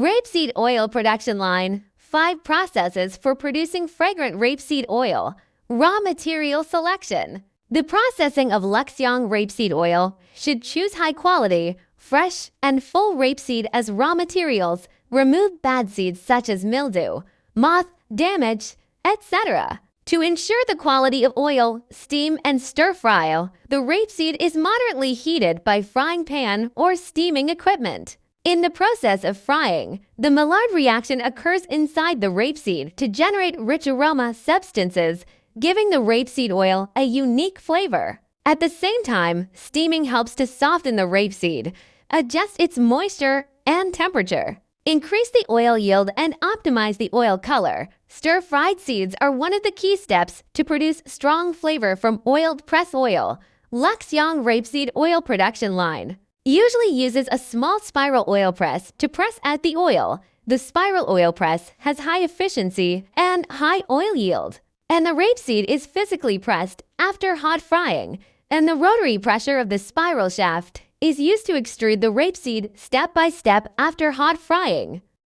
Rapeseed oil production line. 5 processes for producing fragrant rapeseed oil. Raw material selection. The processing of Luxiong rapeseed oil should choose high quality, fresh, and full rapeseed as raw materials. Remove bad seeds such as mildew, moth, damage, etc. To ensure the quality of oil, steam and stir fry. The rapeseed is moderately heated by frying pan or steaming equipment. In the process of frying, the Maillard reaction occurs inside the rapeseed to generate rich aroma substances, giving the rapeseed oil a unique flavor. At the same time, steaming helps to soften the rapeseed, adjust its moisture and temperature, increase the oil yield, and optimize the oil color. Stir-fried seeds are one of the key steps to produce strong flavor from oiled press oil. Luxiong rapeseed oil production line usually uses a small spiral oil press to press out the oil. The spiral oil press has high efficiency and high oil yield, and the rapeseed is physically pressed after hot frying, and the rotary pressure of the spiral shaft is used to extrude the rapeseed step by step after hot frying.